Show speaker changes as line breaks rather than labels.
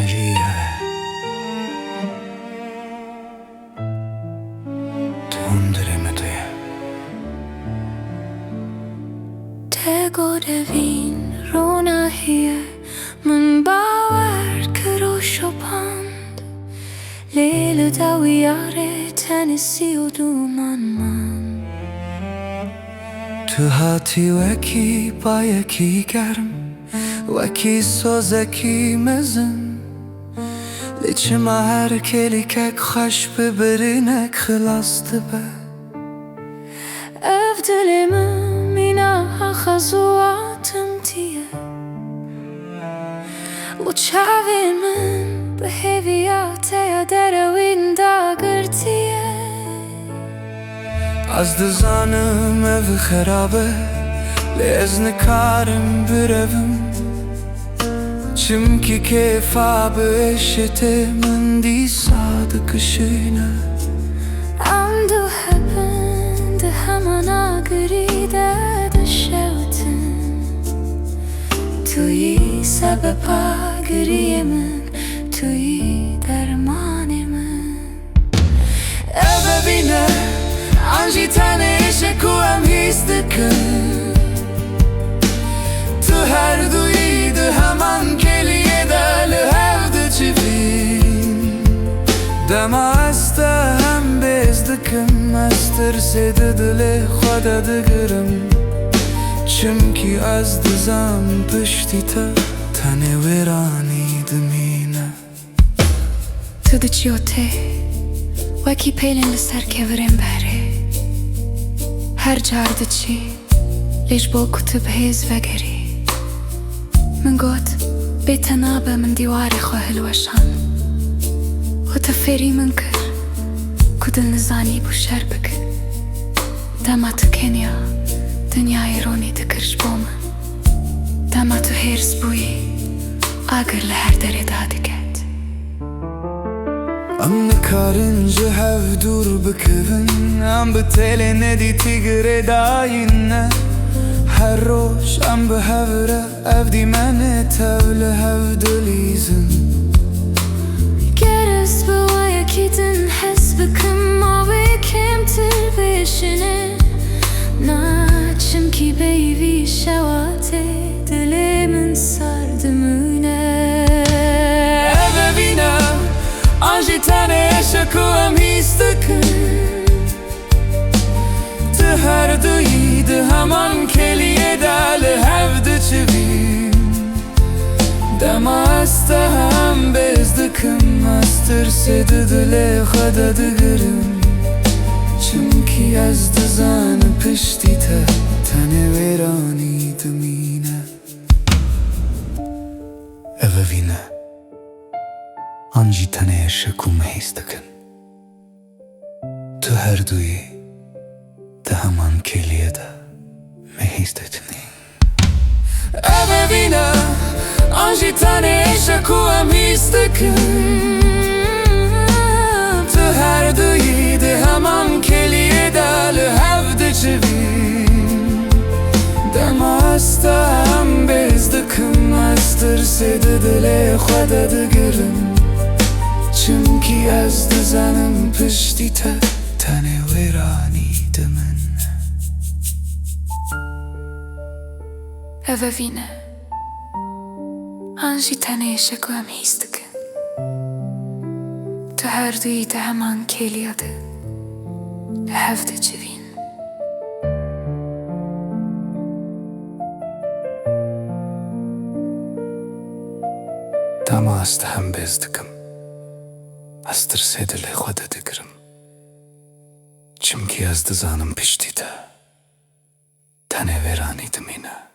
مجيئة تندرمتي
تگو دوین رونا هیه من باور کروش و پاند لیل دویاره تنسی و دومان من
تو هاتی وکی با یکی گرم وکی سوزکی مزن لیچما هر کلی که خوش ببرینک خلاص دبه
افدلم مینا خزواتم تیه و چاوی من به هیویات یا دروین داگرتیه
از دزانم ev خرابه لازن کارم بروم چمکی کیفا بشته من دی صادق شینه
ام دو هبند همانا گریده دشوتن توی سبب گریه من توی درمان من
eve bine anji tane şeku em histekın tu her duydu hemen keliye deli hevde çivin dema asta hem bezdikim estir sedidili khoda digirim çünkü az dizam piştite tane verani dimine
تو دچیوته وکی پیلن لسر کورم بره هر جار دچی لیش با کتب هیز وگری من گوت بیتنابه من دیوار خواه الوشان و تفری من کر کدل نزانی بو شر بکر دما تو کنیا دنیای رونی دکرش بو من دما تو هرس بوی آگر لهر دره دادگت
ام نکارنج هف دور بکبن ام بتله ندی تیگره داینه هر روش ام به هفره افدی من تول هف دلیزن
گرس با یکی دن حس بکم ما بکم تر بشنه ناچم کی بیوی شواته دل من سردمونه
eve binem anji tane şeku em histekın tu her duydu hemen keliye deli hevde çivin dema asta hem bezdikim estir sedidili khoda digirim çünkü az dizanı piştite tane verani dimine eve bine anji tane şeku me histekın tu her duyi de hemen keliye de me histetini eve bine anji tane şeku em histekın tu her duyi de hemen keliye deli hevde çivin dema asta hem bezdikim estir sedidili khoda digirim çünkü az dizanım piştite tane verani dimin
eve vine anji tane şeku em histekın tu her duyi de hemen keliyadı hevde çivin
dama asta hem bezdikim estir sedidili khoda digirim çünkü az dizanım piştite tane verani dimine